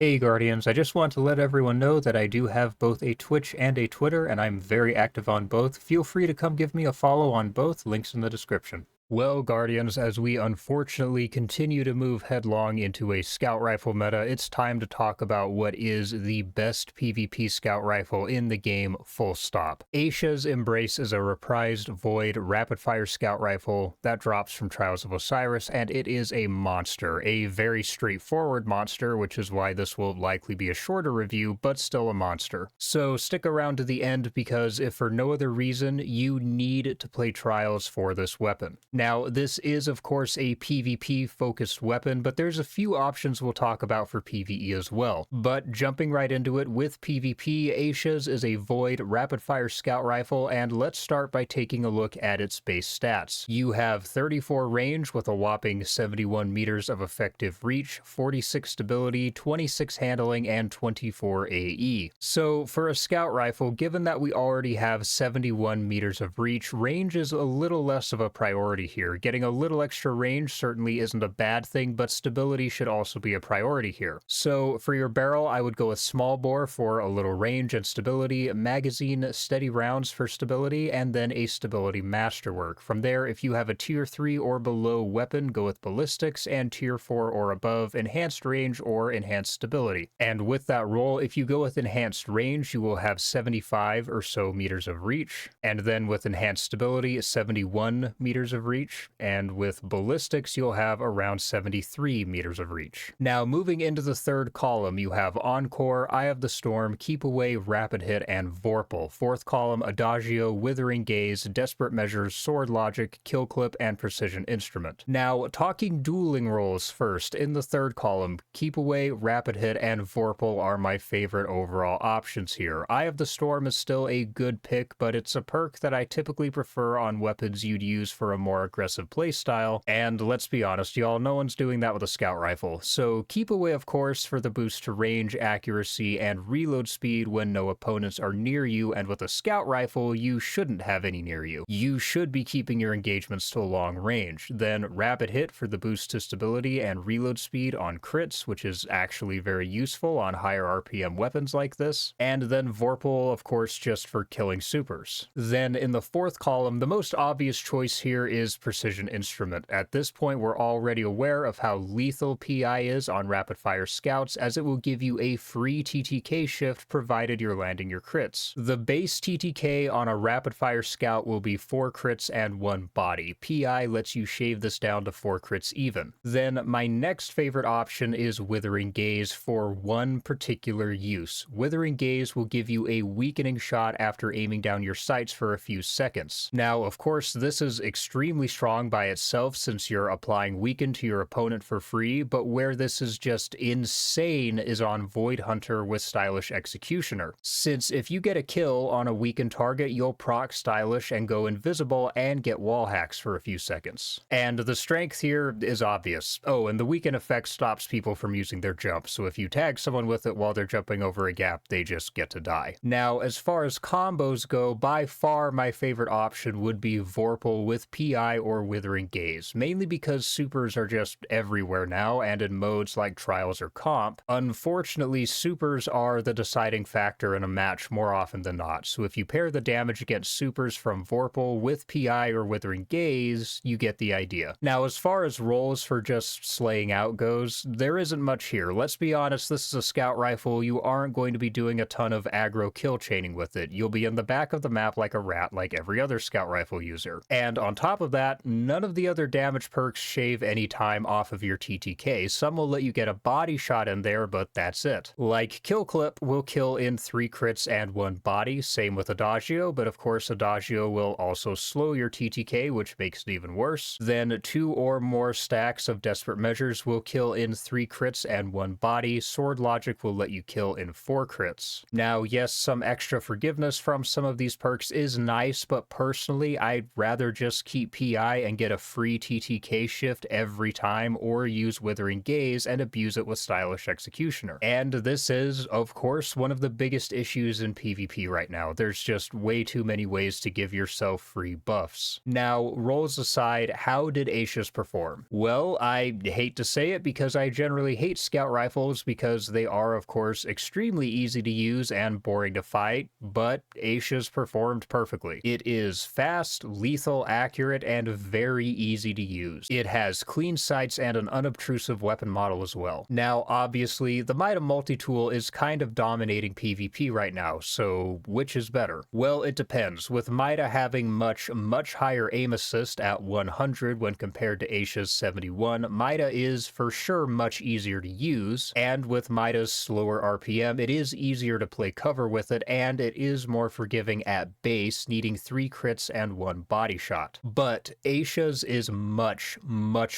Hey Guardians, I just want to let everyone know that I do have both a Twitch and a Twitter, and I'm very active on both. Feel free to come give me a follow on both, links in the description. Well, Guardians, as we unfortunately continue to move headlong into a scout rifle meta, it's time to talk about what is the best PvP scout rifle in the game, full stop. Aisha's Embrace is a reprised Void rapid-fire scout rifle that drops from Trials of Osiris, and it is a monster, a very straightforward monster, which is why this will likely be a shorter review, but still a monster. So stick around to the end because if for no other reason, you need to play Trials for this weapon. Now, this is, of course, a PvP-focused weapon, but there's a few options we'll talk about for PvE as well. But jumping right into it, with PvP, Aisha's is a Void rapid-fire scout rifle, and let's start by taking a look at its base stats. You have 34 range with a whopping 71 meters of effective reach, 46 stability, 26 handling, and 24 AE. So, for a scout rifle, given that we already have 71 meters of reach, range is a little less of a priority here. Getting a little extra range certainly isn't a bad thing, but stability should also be a priority here. So for your barrel, I would go with small bore for a little range and stability, magazine steady rounds for stability, and then a stability masterwork. From there, if you have a tier 3 or below weapon, go with ballistics, and tier 4 or above, enhanced range or enhanced stability. And with that roll, if you go with enhanced range, you will have 75 or so meters of reach, and then with enhanced stability, 71 meters of reach, and with ballistics you'll have around 73 meters of reach. Now moving into the third column, you have Encore, Eye of the Storm, Keep Away, Rapid Hit, and Vorpal. Fourth column, Adagio, Withering Gaze, Desperate Measures, Sword Logic, Kill Clip, and Precision Instrument. Now talking dueling rolls first, in the third column, Keep Away, Rapid Hit, and Vorpal are my favorite overall options here. Eye of the Storm is still a good pick, but it's a perk that I typically prefer on weapons you'd use for a more aggressive playstyle, and let's be honest, y'all, no one's doing that with a scout rifle. So Keep Away, of course, for the boost to range, accuracy, and reload speed when no opponents are near you, and with a scout rifle, you shouldn't have any near you. You should be keeping your engagements to a long range. Then Rapid Hit for the boost to stability and reload speed on crits, which is actually very useful on higher RPM weapons like this. And then Vorpal, of course, just for killing supers. Then in the fourth column, the most obvious choice here is Precision Instrument. At this point, we're already aware of how lethal PI is on rapid-fire scouts, as it will give you a free TTK shift provided you're landing your crits. The base TTK on a rapid-fire scout will be 4 crits and 1 body. PI lets you shave this down to 4 crits even. Then my next favorite option is Withering Gaze for one particular use. Withering Gaze will give you a weakening shot after aiming down your sights for a few seconds. Now, of course, this is extremely strong by itself since you're applying weaken to your opponent for free, but where this is just insane is on Void Hunter with Stylish Executioner. Since if you get a kill on a weakened target, you'll proc Stylish and go invisible and get wall hacks for a few seconds. And the strength here is obvious. Oh, and the weaken effect stops people from using their jump, so if you tag someone with it while they're jumping over a gap, they just get to die. Now, as far as combos go, by far my favorite option would be Vorpal with PI or Withering Gaze, mainly because supers are just everywhere now, and in modes like Trials or Comp. Unfortunately, supers are the deciding factor in a match more often than not, so if you pair the damage against supers from Vorpal with PI or Withering Gaze, you get the idea. Now, as far as rolls for just slaying out goes, there isn't much here. Let's be honest, this is a scout rifle. You aren't going to be doing a ton of aggro kill chaining with it. You'll be in the back of the map like a rat, like every other scout rifle user. And on top of that, none of the other damage perks shave any time off of your TTK. Some will let you get a body shot in there, but that's it. Like Kill Clip will kill in 3 crits and 1 body, same with Adagio, but of course Adagio will also slow your TTK, which makes it even worse. Then 2 or more stacks of Desperate Measures will kill in 3 crits and 1 body. Sword Logic will let you kill in 4 crits. Now, yes, some extra forgiveness from some of these perks is nice, but personally, I'd rather just keep PI and get a free TTK shift every time, or use Withering Gaze and abuse it with Stylish Executioner. And this is, of course, one of the biggest issues in PvP right now. There's just way too many ways to give yourself free buffs. Now, roles aside, how did Aisha's perform? Well, I hate to say it because I generally hate scout rifles because they are, of course, extremely easy to use and boring to fight, but Aisha's performed perfectly. It is fast, lethal, accurate, and very easy to use. It has clean sights and an unobtrusive weapon model as well. Now, obviously, the Mida multi-tool is kind of dominating PvP right now, so which is better? Well, it depends, with Mida having much higher aim assist at 100 when compared to Aisha's 71, Mida is for sure much easier to use, and with Mida's slower RPM, it is easier to play cover with it, and it is more forgiving at base, needing 3 crits and 1 body shot. But Aisha's is much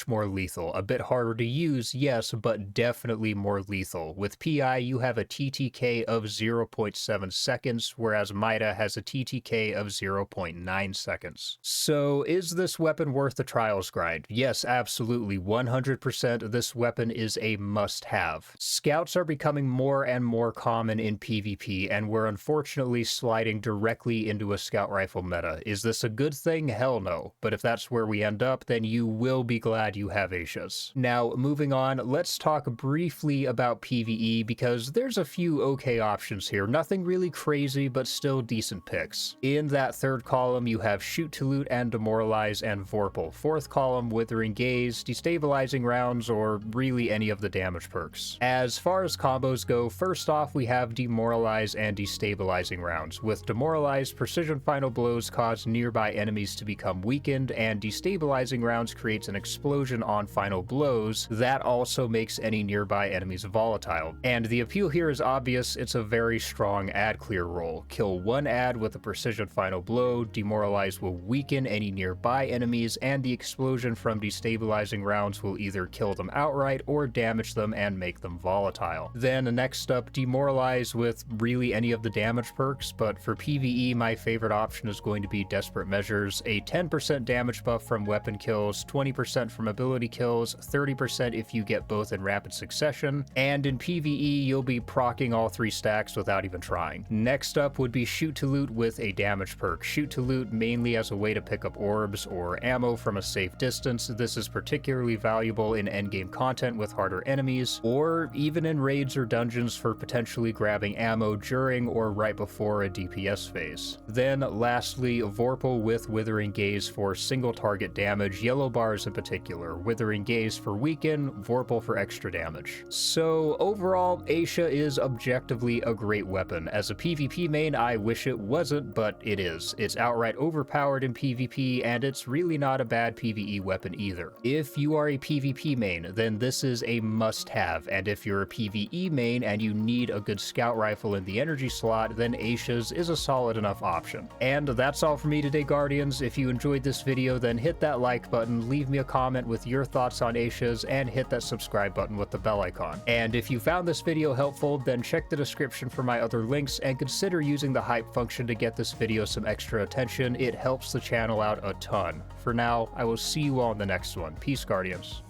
more lethal. A bit harder to use, yes, but definitely more lethal. With PI, you have a TTK of 0.7 seconds, whereas Mida has a TTK of 0.9 seconds. So is this weapon worth the trials grind? Yes, absolutely. 100% this weapon is a must-have. Scouts are becoming more and more common in PvP, and we're unfortunately sliding directly into a scout rifle meta. Is this a good thing? Hell no. But if that's where we end up, then you will be glad you have Aisha's. Now, moving on, let's talk briefly about PvE because there's a few okay options here. Nothing really crazy, but still decent picks. In that third column, you have Shoot to Loot and Demoralize and Vorpal. Fourth column, Withering Gaze, Destabilizing Rounds, or really any of the damage perks. As far as combos go, first off, we have Demoralize and Destabilizing Rounds. With Demoralize, precision final blows cause nearby enemies to become weakened, and Destabilizing Rounds creates an explosion on final blows that also makes any nearby enemies volatile. And the appeal here is obvious, it's a very strong ad clear roll. Kill one ad with a precision final blow, Demoralize will weaken any nearby enemies, and the explosion from Destabilizing Rounds will either kill them outright or damage them and make them volatile. Then next up, Demoralize with really any of the damage perks, but for PvE my favorite option is going to be Desperate Measures, a 10% damage buff from weapon kills, 20% from ability kills, 30% if you get both in rapid succession, and in PvE you'll be proccing all 3 stacks without even trying. Next up would be Shoot to Loot with a damage perk. Shoot to Loot mainly as a way to pick up orbs or ammo from a safe distance. This is particularly valuable in endgame content with harder enemies, or even in raids or dungeons for potentially grabbing ammo during or right before a DPS phase. Then lastly, Vorpal with Withering Gaze for single target damage, yellow bars in particular. Withering Gaze for weaken, Vorpal for extra damage. So overall, Aisha is objectively a great weapon. As a PvP main, I wish it wasn't, but it is. It's outright overpowered in PvP, and it's really not a bad PvE weapon either. If you are a PvP main, then this is a must-have, and if you're a PvE main and you need a good scout rifle in the energy slot, then Aisha's is a solid enough option. And that's all for me today, Guardians. If you enjoyed this video, then hit that like button, leave me a comment with your thoughts on Aisha's, and hit that subscribe button with the bell icon. And if you found this video helpful, then check the description for my other links, and consider using the hype function to get this video some extra attention. It helps the channel out a ton. For now, I will see you all in the next one. Peace, Guardians.